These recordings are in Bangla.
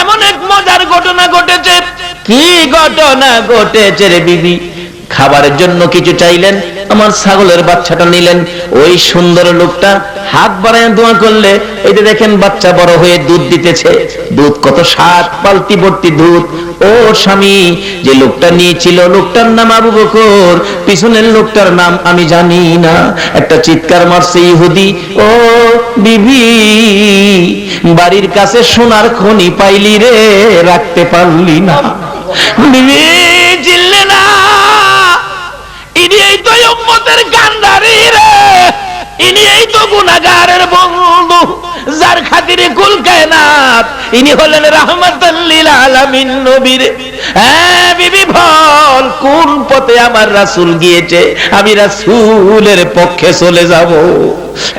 এমন এক মজার ঘটনা ঘটেছে। কি ঘটনা ঘটেছে রে বিবি? খাবারের জন্য কিছু চাইলেন, আমার ছাগলের বাচ্চাটা নিলেন। ওই সুন্দর লোকটা হাত বাড়ায় দোয়া করলে, এই যে দেখেন বাচ্চা বড় হয়ে দুধ দিতেছে। দুধ কত স্বাদ, বালতি ভর্তি দুধ। ও স্বামী, যে লোকটা নিয়েছিল লোকটার নাম আবু বকর, পিছনের লোকটার নাম আমি জানি না। একটা চিৎকার মারছে ইহুদি, ও বিবি, বাড়ির কাছে সোনার খনি পাইলি রে, রাখতে পারলি না। বিবি চিনলে না, ইনি এই তো উম্মতের কান্ডারি রে, ইনি এই তো গুনাহগারের বন্ধু, যার খাতিরে কুল কায়নাত, ইনি হলেন রাহমাতাল লিল আলামিন নবী রে। হ্যাঁ বিবি বল, কোন পথে আমার রাসূল গিয়েছে, আমি রাসূলের পক্ষে চলে যাব।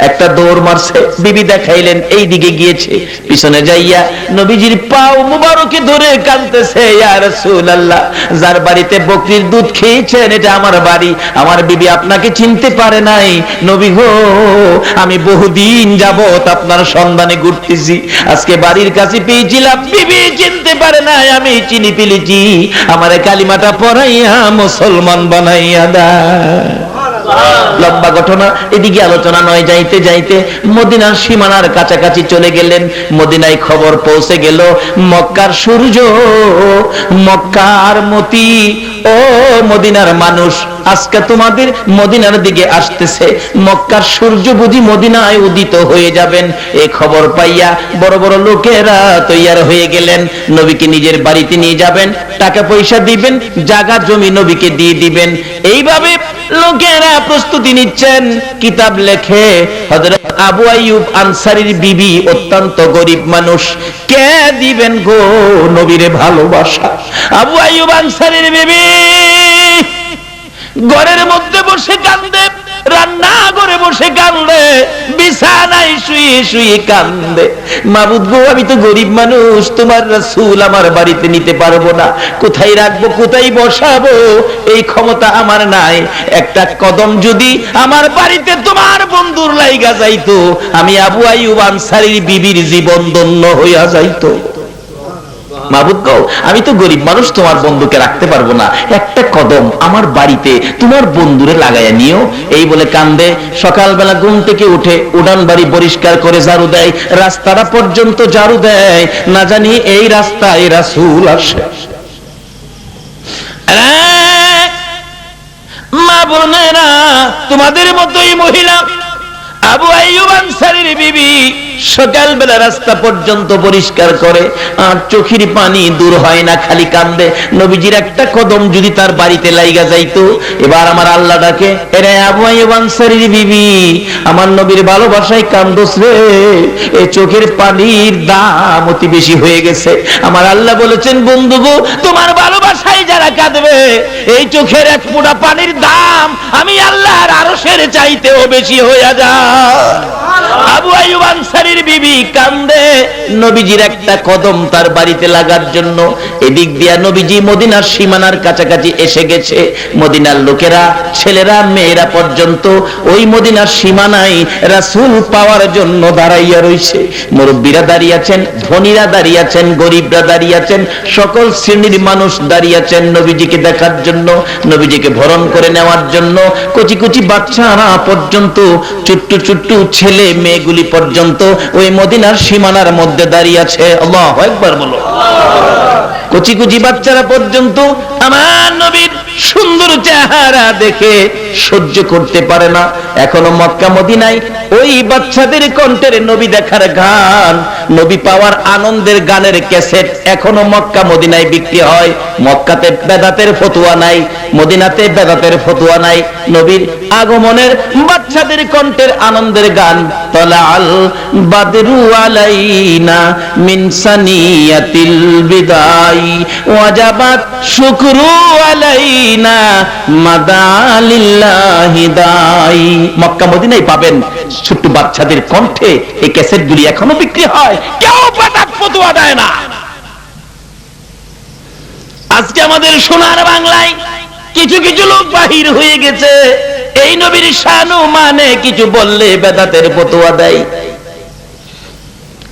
একটা দৌড় মারছে, বিবি দেখাইলেন এই দিকে গিয়েছে, পিছনে যাইয়া নবীজির পাও মুবারকে ধরে কাঁদতেছে, ইয়া রাসূলুল্লাহ, যার বাড়িতে বকরির দুধ খেয়েছেন এটা আমার বাড়ি, আমার বিবি আপনাকে চিনতে পারে নাই। নবী গো, আমি বহুদিন যাবত আপনার সন্ধানে ঘুরতেছি, আজকে বাড়ির কাছে পেয়েছিলাম, বিবি চিনতে পারে নাই, আমি চিনি ফেলেছি, আমারে কালিমাটা পড়াইয়া মুসলমান বানাইয়া দাও। লম্বা ঘটনা, এদিকে আলোচনা নয়। যাইতে যাইতে মদিনার সীমানার কাছাকাছি চলে গেলেন। মদিনায় খবর পৌঁছে গেল, মক্কার সূর্য, মক্কার মতি, ও মদিনার মানুষ, আজকে তোমাদের মদিনার দিকে আসতেছে, মক্কার সূর্য বুঝি মদিনায় উদিত হয়ে যাবেন। এই খবর পাইয়া বড় বড় লোকেরা তৈয়ার হয়ে গেলেন, নবীকে নিজের বাড়িতে নিয়ে যাবেন, টাকা পয়সা দিবেন, জায়গা জমি নবীকে দিয়ে দিবেন। এইভাবে লোকেরা প্রস্তুতি নিচ্ছেন। কিতাব লেখে হযরত আবু আইয়ুব আনসারীর বিবি অত্যন্ত গরিব মানুষ, কে দিবেন গো নবীরে ভালোবাসা? আবু আইয়ুব আনসারীর বিবি ঘরের মধ্যে বসে কান্দে, রান্না ঘরে বসে কান্দে, বিছানায় শুয়ে শুয়ে কান্দে। মাবুদ গো, আমি তো গরিব মানুষ, তোমার রাসূল আমার বাড়িতে নিতে পারবো না, কোথায় রাখবো, কোথায় বসাবো, এই ক্ষমতা আমার নাই। একটা কদম যদি আমার বাড়িতে তোমার বন্ধুর লাইগা যাইতো, আমি আবু আইয়ুব আনসারীর বিবির জীবন ধন্য হইয়া যাইতো। মাবুদ গো, আমি তো গরিব মানুষ, তোমার বন্ধুকে রাখতে পারবো না, একটা কদম আমার বাড়িতে তোমার বন্ধুরে লাগাইয়া নিও। এই বলে কান্দে। সকালবেলা ঘুম থেকে উঠে উড়ান বাড়ি পরিষ্কার করে ঝাড়ু দেয়, রাস্তাটা পর্যন্ত ঝাড়ু দেয়, না জানি এই রাস্তায় রাসূল আসে। মা বোনেরা, তোমাদের মতোই মহিলা আবু আইয়ুব আনসারীর বিবি সকালবেলা রাস্তা পর্যন্ত পরিষ্কার করে, আর চোখের পানি দূর হয় না, খালি কান্দে। নবীজির একটা কদম যদি তার বাড়িতে লাইগা যাইতো। এবার আমার আল্লাহ ডাকে, এরে আবু আইয়ুব আনসারীর বিবি, আমার নবীর ভালোবাসায় কান্দোস রে, এই চোখের পানির দাম অতি বেশি হয়ে গেছে। আমার আল্লাহ বলেছেন, বন্ধু গো, তোমার ভালোবাসায় যারা কাঁদবে, এই চোখের এক ফোঁটা পানির দাম আমি আল্লাহর আরশের চাইতেও বেশি হয়ে যায়। আবু আইয়ুব আনসারীর বিবি কান্দে, নবীজির একটা কদম তার বাড়িতে লাগার জন্য। এদিক দিয়া নবীজি মদিনার সীমানার কাছাকাছি এসে গেছে। মদিনার লোকেরা, ছেলেরা মেয়েরা পর্যন্ত ওই মদিনার সীমানায় রাসূল পাওয়ার জন্য দাঁড়াইয়া রইছে। মুরব্বীরা দাঁড়িয়ে আছেন, ধনীরা দাঁড়িয়ে আছেন, গরিবরা দাঁড়িয়ে আছেন, সকল শ্রেণীর মানুষ দাঁড়িয়ে আছেন নবীজিকে দেখার জন্য, নবীজিকে বরণ করে নেওয়ার জন্য। কচি কচি বাচ্চারা পর্যন্ত, ছোট্ট ছোট্ট ছেলে মেয়েগুলি পর্যন্ত ওই মদিনার সীমানার মধ্যে দাঁড়িয়ে আছে। আল্লাহু আকবার বলো। কচি কচি বাচ্চারা পর্যন্ত আমার নবীর সুন্দর চেহারা দেখে সহ্য করতে পারে না। এখনো মক্কা মদিনায় ওই বাচ্চাদের কণ্ঠের নবী দেখার গান, নবী পাওয়ার আনন্দের গানের ক্যাসেট এখনো মক্কা মদিনায় বিক্রি হয়। মক্কাতে বেদাতের ফতোয়া নাই, মদিনাতে বেদাতের ফতোয়া নাই। নবীর আগমনের বাচ্চাদের কণ্ঠের আনন্দের গান, তালাল বাদরু আলাইনা মিন সানিয়াতিল বিদাই ওয়াজাবাত শুকরু আলাইনা মাদালিল্লাহি দাই। মক্কা মদিনায় পাবেন ছোট্ট বাচ্চাদের কণ্ঠে এই ক্যাসেটগুলি এখনো বিক্রি হয়, কেউ বেদাত ফতোয়া দেয় না। আজকে আমাদের সোনার বাংলায় কিছু কিছু লোক বাহির হয়ে গেছে, এই নবীর শান ও মানে কিছু বললে বেদাতের ফতোয়া দেয়।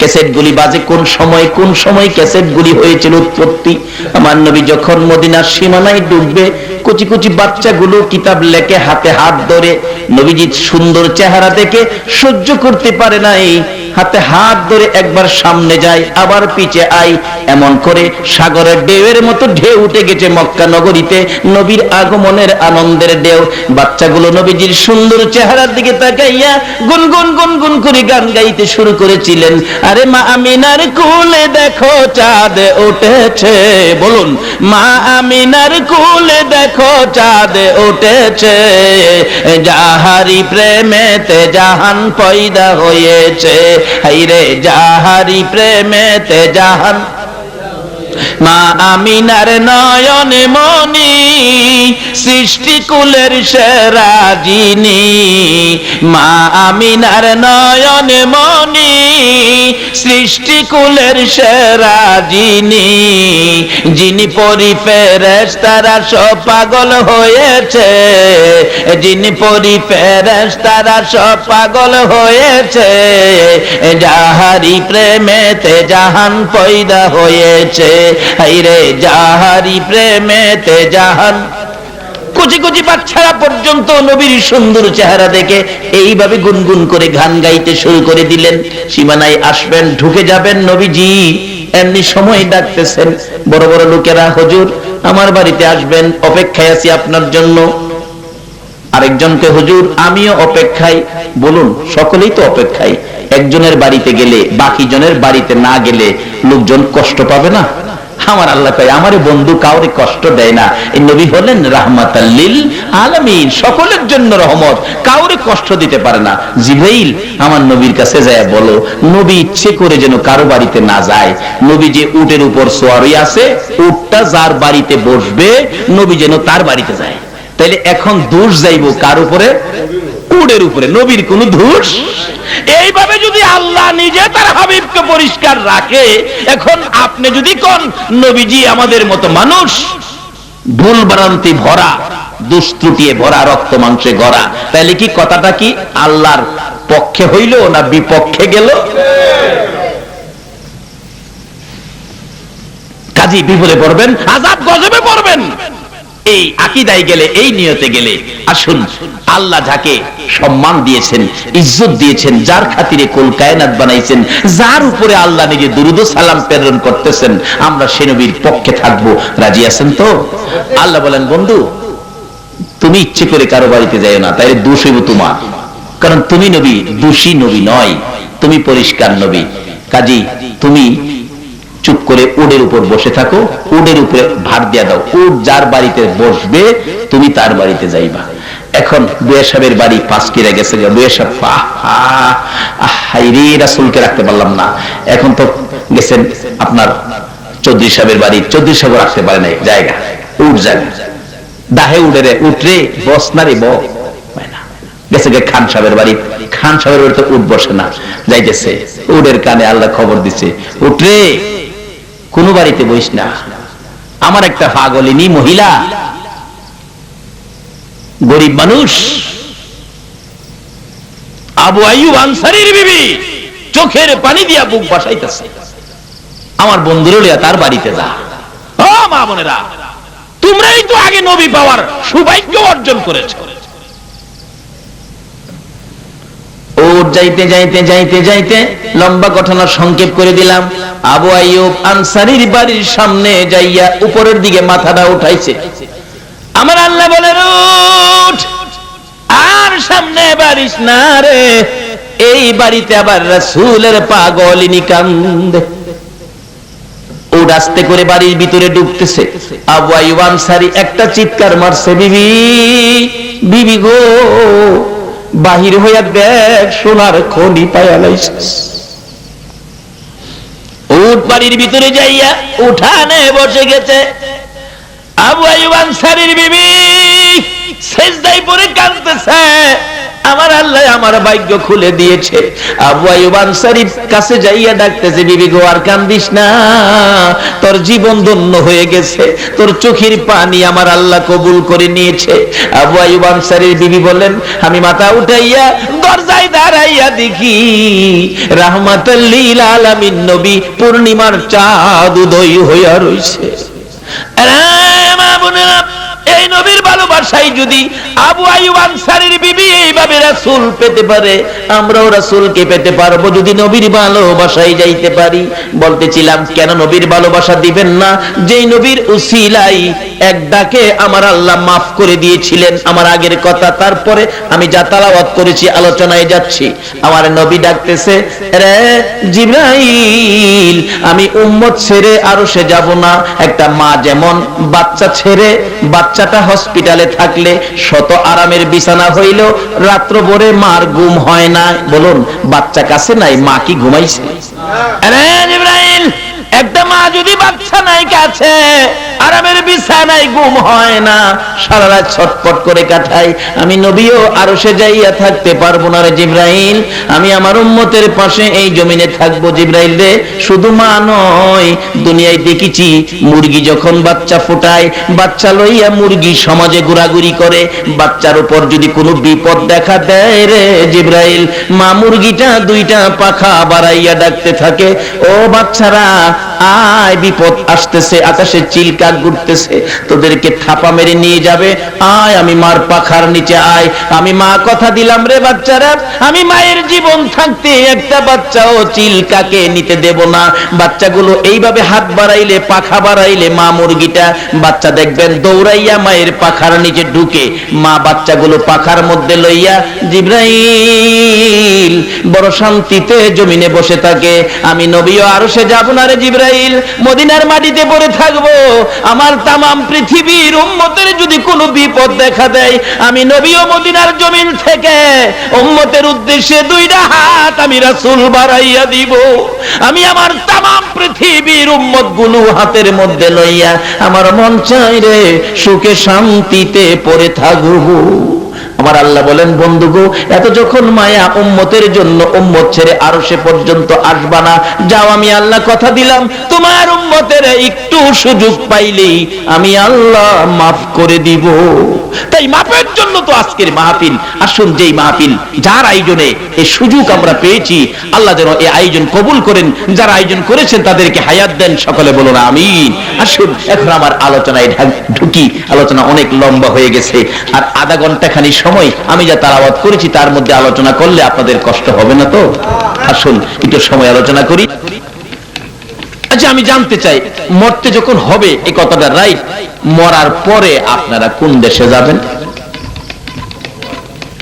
ক্যাসেটগুলি বাজে কোন সময় ক্যাসেটগুলি হয়েছিল উৎপত্তি। আমার নবী যখন মদিনার সীমানায় ডুববে, কুচি কুচি বাচ্চাগুলো কিতাব লেখে হাতে হাত ধরে, নবীজির সুন্দর চেহারা দেখে সহ্য করতে পারে নাই, হাতে হাত ধরে একবার সামনে যায় আবার পিছে আয়, এমন করে সাগরের ঢেউয়ের মতো ঢেউ উঠে গেছে মক্কা নগরীতে, নবীর আগমনের আনন্দের ঢেউ। বাচ্চাগুলো নবীজির সুন্দর চেহারার দিকে তাকাইয়া গুনগুন গুনগুন করে গান গাইতে শুরু করেছিলেন। আরে মা আমিনার কোলে দেখো চাঁদ উঠেছে, বলুন মা আমিনার কোলে দেখো চাঁদ উঠেছে, যাহারি প্রেমেতে জাহান পয়দা হয়েছে, হাইরে যাহারি প্রেমেতে জাহান। মা আমিনার নয়নে মনি সৃষ্টিকুলের সেরা যিনি, মা আমিনার নয়নে মনি সৃষ্টিকুলের সেরা যিনি, যিনি পরি ফেরেশতারা সব পাগল হয়েছে, যিনি পরি ফেরেশতারা সব পাগল হয়েছে, যাহারি প্রেমেতে জাহান পয়দা হয়েছে, হাইরে যাহারি প্রেমেতে জাহান। কুচি কুচি বাচ্চারা পর্যন্ত নবীর সুন্দর চেহারা দেখে এইভাবে গুনগুন করে গান গাইতে শুরু করে দিলেন। সীমানায় আসবেন, ঢুকে যাবেন, নবীজি এমনি সময় ডাকতেছেন। বড় বড় লোকেরা, হুজুর আমার বাড়িতে আসবেন, অপেক্ষায় আছি আপনার জন্য। আরেকজনকে, হুজুর আমিও অপেক্ষায়। বলুন, সকলেই তো অপেক্ষায়। একজনের বাড়িতে গেলে বাকি জনের বাড়িতে না গেলে লোকজন কষ্ট পাবে না? আমার আল্লাহ কয়, আমারে বন্ধু কাউরে কষ্ট দেয় না। এই নবী হলেন রাহমাতাল লিল আলামিন, সকলের জন্য রহমত, কাউরে কষ্ট দিতে পারে না। জিবরাইল আমার নবীর কাছে যায় বলো, নবী ইচ্ছে করে যেন কারো বাড়িতে না যায়। নবী যে উটের উপর সোয়ারি আছে, উটটা যার বাড়িতে বসবে নবী যেন তার বাড়িতে যায়। তাইলে এখন দোষ যাইব কার উপরে? উটের উপরে। নবীর কোন দোষ? এইভাবে যদি আল্লাহ নিজে তার হাবিবকে পরিষ্কার রাখে, এখন আপনি যদি কোন নবীজি আমাদের মতো মানুষ, ভুল ভ্রান্তি ভরা, দুষ্ত্রুটিয়ে ভরা, রক্ত মাংসে গড়া, তাহলে কি কথাটা কি আল্লাহর পক্ষে হইল না বিপক্ষে গেল? কাজী বিপদে পড়বেন, আযাব গজবে পড়বেন। এই আকীদায় গেলে, এই নিয়তে গেলে, আসুন আল্লাহ যাকে সম্মান দিয়েছেন, ইজ্জত দিয়েছেন, যার খাতিরে কুল কায়নাত বানাইছেন, যার উপরে আল্লাহ নিজে দুরূদ ও সালাম প্রেরণ করতেছেন, আমরা সে নবীর পক্ষে থাকবো। রাজি আছেন তো? আল্লাহ বলেন, বন্ধু তুমি ইচ্ছে করে কারো বাড়িতে যাও না, তাইলে দোষ হইব তোমার, কারণ তুমি নবী, দোষী নবী নয়, তুমি পরিষ্কার নবী। কাজী তুমি চুপ করে উটের উপর বসে থাকো, উটের উপরে ভার দিয়া দাও, উট যার বাড়িতে বসবে তুমি তার বাড়িতে যাইবা। এখন দুয়ে সাহেবের বাড়ি 5 কিরা গেছে, দুয়ে সাহেব হাইরে রাসূলকে রাখতে পারলাম না। এখন তো গেছেন আপনার চৌধুরী সাহেবের বাড়ি, চৌধুরী সাহেব রাখতে পারে নাই জায়গা, উট জায়গা দাহে উড়ে উঠরে বস না রে গেছে গে খান সাহেবের বাড়ি, খান সাহেবের বাড়ি তো উট বসে না, যাইতেছে উটের কানে আল্লাহ খবর দিছে, উঠরে কোন বাড়িতে বইস না। আমার একটা পাগলিনী মহিলা, গরিব মানুষ, আবু আইয়ুব আনসারীর বিবি চোখের পানি দিয়া বুক বাসাইতেছে, আমার বন্ধুরা লিয়া তার বাড়িতে যা। ও মা বোনেরা, তোমরাই তো আগে নবী পাওয়ার সৌভাগ্য অর্জন করেছো। ও যাইতে যাইতে যাইতে যাইতে লম্বা ঘটনা সংক্ষেপ করে দিলাম। আবু আইয়ুব আনসারীর বাড়ির সামনে যাইয়া উপরের দিকে মাথাটা উঠাইছে। আমার আল্লাহ বলেন, উঠ আর সামনে বাড়িস না রে, এই বাড়িতে আবার রাসূলের পাগলিনী কান্দে। উঠ আস্তে করে বাড়ির ভিতরে ঢুকতেছে। আবু আইয়ুব আনসারী একটা চিৎকার মারছে, বিবি বিবি গো, বাহির হইয়া দেখ সোনার খনি পায়া লাইছিস। উট বাড়ির ভিতরে যাইয়া উঠানে বসে গেছে। আবু আইয়ুব আনসারীর বিবি সেজদায় পড়ে কাঁদতেছে, আমার আল্লাহ আমার ভাগ্য খুলে দিয়েছে। আবু আইয়ুব আনসারীর কাছে যাইয়া ডাকতেছে, বিবি গো আর কান্দিস না, তোর জীবন ধন্য হয়ে গেছে, তোর চোখের পানি আমার আল্লাহ কবুল করে নিয়েছে। আবু আইয়ুব আনসারীর বিবি বলেন, আমি মাথা উঠাইয়া দরজায় দাঁড়াইয়া দেখি রাহমাতাল লিল আলামিন নবী পূর্ণিমার চাঁদ উদয় হইয়া রইছে। মা বোনেরা, এই নবীর ভালোবাসায় যদি আবু আইয়ুব আনসারীর বিবি এইভাবে রাসূল পেতে পারে, আমরাও রাসূলকে পেতে পারবো যদি নবীর ভালোবাসায় যাইতে পারি। বলতেছিলাম কেন নবীর ভালোবাসা দিবেন না, যেই নবীর উসিলাই এক ডাকে আমার আল্লাহ মাফ করে দিয়েছিলেন আমার আগের কথা। তারপরে আমি যা তেলাওয়াত করেছি, আলোচনায় যাচ্ছি, আমার নবী ডাকতেছে, রে জিবরাইল, আমি উম্মত ছেড়ে আরশে যাব না। একটা মা যেমন বাচ্চা ছেড়ে, বাচ্চাটা হসপিটালে থাকলে শত আরামের বিছানা হইলেও রাত্র ভরে মার ঘুম হয় না। বলুন, বাচ্চা কাছে নাই, মা কি ঘুমাইছে? আরে জিবরাইল, একটা মা যদি বাচ্চা নাই কাছে, আরামের বিছানায় ঘুম হয় না, সারা রাত ছটপট করে কাটাই, আমি নবীও আরশে যাইয়া থাকতে পারবো না রে জিবরাইল। আমি আমার উম্মতের পাশে এই জমিনে থাকবো। জিবরাইল রে, শুধু মা নয়, দুনিয়ায় দেখেছি মুরগি যখন বাচ্চা ফোটায়, বাচ্চা লইয়া মুরগি সমাজে ঘোরাঘুরি করে, বাচ্চার উপর যদি কোনো বিপদ দেখা দেয় রে জিবরাইল, মা মুরগিটা দুইটা পাখা বাড়াইয়া ডাকতে থাকে, ও বাচ্চারা আয়, বিপদ আসতেছে, আকাশে চিলকা ঘুরতেছে, তোদেরকে থাপা মেরে নিয়ে যাবে, আয় আমি মার পাখার নিচে আয়। আমি মা কথা দিলাম রে বাচ্চারা, আমি মায়ের জীবন থাকতে একটা বাচ্চাও চিলকাকে নিতে দেব না। বাচ্চাগুলো এইভাবে হাত বাড়াইলে, পাখা বাড়াইলে, মা মুরগিটা বাচ্চা দেখবেন দৌড়াইয়া মায়ের পাখার নিচে ঢুকে, মা বাচ্চাগুলো পাখার মধ্যে লইয়া জিবরাইল বড় শান্তিতে জমিনে বসে থাকে। আমি নবীও আরশে যাব না রে জিবরাইল, মদিনার মাটিতে পড়ে থাকবো। আমার তামাম পৃথিবীর উম্মতের যদি কোনো বিপদ দেখা দেয়, আমি নবীও মদিনার জমিন থেকে উম্মতের উদ্দেশ্যে দুইটা হাত আমি রাসূল বাড়াইয়া দিব। আমি আমার তামাম পৃথিবীর উম্মত গুলো হাতের মধ্যে লইয়া আমার মন চাই রে সুখে শান্তিতে পড়ে থাকবো। আমার আল্লাহ বলেন, বন্ধুগো, এত যখন মায়া উম্মতের জন্য, উম্মত ছেড়ে আরশে পর্যন্ত আসবা না। যাও, আমি আল্লাহ কথা দিলাম, তোমার উম্মতের একটু সুযোগ পাইলেই আমি আল্লাহ মাফ করে দিব। তাই মাফের জন্য তো আজকের মাহফিল। আসুন, যেই মাহফিল, যার আয়োজনে এই সুযোগ আমরা পেয়েছি, আল্লাহ যেন এই আয়োজন কবুল করেন। যারা আয়োজন করেছেন তাদেরকে হায়াত দেন, সকলে বলুন আমিন। আসুন, এখন আমার আলোচনায় ঢুকি। আলোচনা অনেক লম্বা হয়ে গেছে, আর আধা ঘন্টা খানি সময় আমি যা তেলাওয়াত করেছি তার মধ্যে আলোচনা করলে আপনাদের কষ্ট হবে না তো? আসুন একটু সময় আলোচনা করি। আচ্ছা, আমি জানতে চাই, মরতে যখন হবে, এই কথাটা রাইট, মরার পরে আপনারা কোন দেশে যাবেন?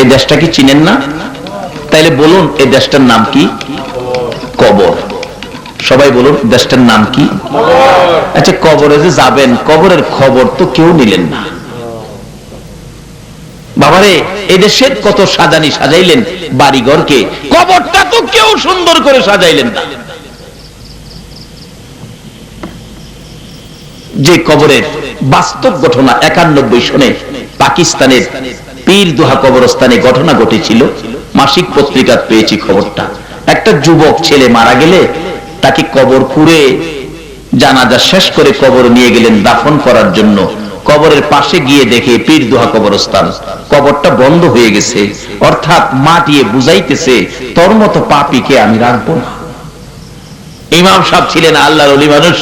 এই দেশটা কি চিনেন না? তাইলে বলুন, এই দেশটার নাম কি? কবর। সবাই বলুন, দেশটার নাম কি? আচ্ছা, কবরে যে যাবেন, কবরের খবর তো কেউ নিলেন না। বাবারে, এই দেশের কত সাজানি সাজাইলেন বাড়িঘরকে, কবরটা তো কেউ সুন্দর করে সাজাইলেন না। যে কবরের বাস্তব ঘটনা 91 সনে পাকিস্তানের পীরদুহা কবরস্থানে ঘটনা ঘটেছিল, মাসিক পত্রিকা পেয়েছি খবরটা। একটা যুবক ছেলে মারা গেলে তাকে কবর খুঁড়ে জানাজা শেষ করে কবর নিয়ে গেলেন দাফন করার জন্য। কবরের পাশে গিয়ে দেখে পীরদুহা কবরস্থান, কবরটা বন্ধ হয়ে গেছে, অর্থাৎ মাটিয়ে বুঝাইতেছে তোর মতো পাপীকে আমি রাখবো না। ইমাম সাহেব ছিলেন আল্লাহর ওলি মানুষ,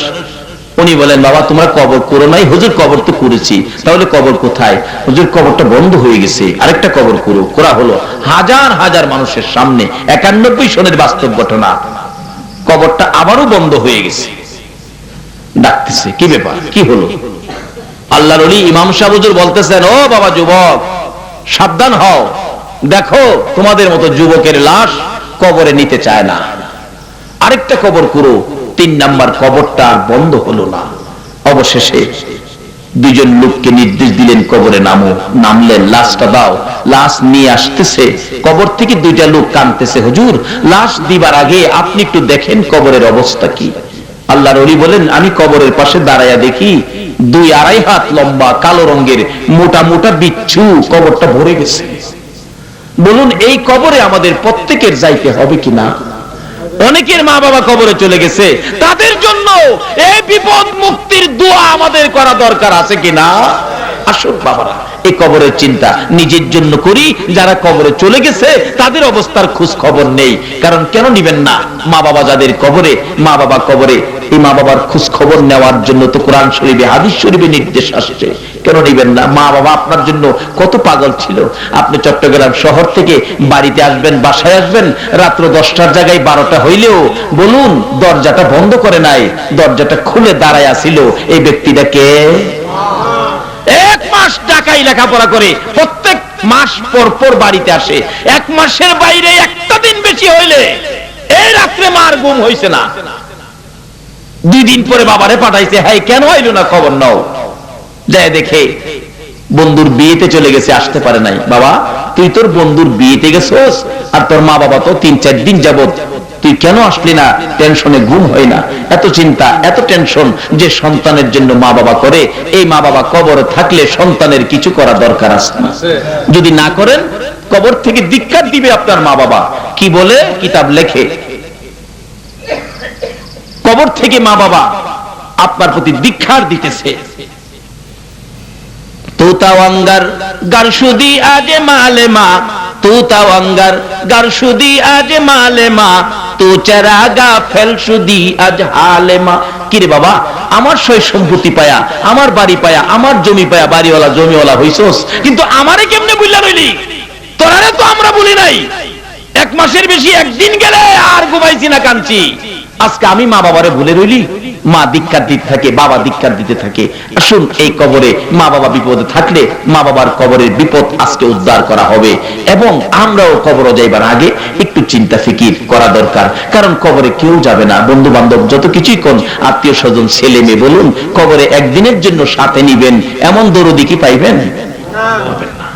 উনি বলেন, বাবা তোমরা কবর করো নাই? হুজুর, কবর তো করেছি। তাহলে কবর কোথায়? হুজুর, কবরটা বন্ধ হয়ে গেছে, আরেকটা কবর করো। করা হলো, হাজার হাজার মানুষের সামনে, 91 সনের বাস্তব ঘটনা। কবরটা আবারও বন্ধ হয়ে গেছে। ডাকতেছে, কি ব্যাপার, কি হলো? আল্লাহর ওলি ইমাম সাহেব হুজুর বলতেছেন, ও বাবা যুবক, সাবধান হও, দেখো তোমাদের মতো যুবকের লাশ কবরে নিতে চায় না, আরেকটা কবর করো। 3 নাম্বার কবরটা বন্ধ হলো না। অবশেষে দুজন লোককে নির্দেশ দিলেন, কবরে নামো। নামলেন, লাশটা দাও। লাশ নিয়ে আসতেছে, কবর থেকে 2টা লোক কাঁদতেছে, হুজুর লাশ দিবার আগে আপনি একটু দেখেন কবরের অবস্থা কি। আল্লাহর ওলি বলেন, আমি কবরের পাশে দাঁড়াইয়া দেখি 2-2.5 হাত লম্বা কালো রঙের মোটা মোটা বিচ্ছু কবরটা ভরে গেছে। বলুন এই কবরে আমাদের প্রত্যেকের যাইতে হবে কিনা? অনেকের মা বাবা কবরে চলে গেছে, তাদের জন্য এই বিপদ মুক্তির দোয়া আমাদের করা দরকার আছে কিনা? আসুন বাবারা, এই কবরের চিন্তা নিজের জন্য করি, যারা কবরে চলে গেছে তাদের অবস্থার খোঁজ খবর নেই। কারণ কেন নিবেন না? মা বাবা যাদের কবরে, মা বাবা কবরে, এই মা বাবার খোঁজ খবর নেওয়ার জন্য তো কোরআন শরীফে, হাদিস শরীফে নির্দেশ আসছে। কেন নিবেন না? মা বাবা আপনার জন্য কত পাগল ছিল। আপনি চট্টগ্রাম শহর থেকে বাড়িতে আসবেন, বাসায় আসবেন, রাত্র 10টার জায়গায় 12টা হইলেও বলুন দরজাটা বন্ধ করে নাই, দরজাটা খুলে দাঁড়ায় আসিল। এই ব্যক্তিটাকে 1 মাস ঢাকায় লেখাপড়া করে, প্রত্যেক মাস পর পর বাড়িতে আসে। 1 মাসের বাইরে একটা দিন বেশি হইলে এই রাত্রে মার ঘুম হইছে না। 2 দিন পরে বাবারে পাঠাইছে, হ্যাঁ কেন আইলো না খবর নাও। যায় দেখে বন্ধুর বিয়েতে চলে গেছে, আসতে পারে নাই। বাবা তুই তোর বন্ধুর বিয়েতে গেছস, আর তোর মা বাবা তো 3-4 দিন যাবত, তুই কেন আসলি না? টেনশনে ঘুম হয় না। এত চিন্তা, এত টেনশন যে সন্তানের জন্য মা বাবা করে। এই মা বাবা কবরে থাকলে সন্তানের কিছু করা দরকার আছে না? যদি না করেন কবর থেকে ধিক্কার দিবে আপনার মা বাবা। কি বলে কিতাব লেখে, কবর থেকে মা বাবা আপনার প্রতি ধিক্কার দিতেছে। তুতাওয়াঙ্গার গারসুদি আজে মালেমা, তুতাওয়াঙ্গার গারসুদি আজে মালেমা, তু চেরাগা ফেলসুদি আজ হালেমা। কিরে বাবা, আমার সয় সম্পত্তি পায়া, আমার বাড়ি পায়া, আমার জমি পায়া, বাড়িওয়ালা জমিওয়ালা হইছস, কিন্তু আমারে কেমনে বুঝলা রইলি? তোরারে তো আমরা বলি নাই। 1 মাসের বেশি একদিন গেলে আর ঘুমাইছি না, কাঁদছি। আজকে আমি মা বাবারে ভুলে রইলি। মা ধিক্কার দিতে থাকে, বাবা ধিক্কার দিতে থাকে। আসুন এই কবরে মা বাবা বিপদে থাকলে মা বাবার কবরের বিপদ আজকে উদ্ধার করা হবে। এবং আমরাও কবরে যাইবার আগে একটু চিন্তা ফিকির করা দরকার। কারণ কবরে কেউ যাবে না। বন্ধু বান্ধব যত কিছুই কোন, আত্মীয় স্বজন, ছেলে মেয়ে বলুন, কবরে একদিনের জন্য সাথে নিবেন এমন দরদি কি পাইবেন? পাবেন না।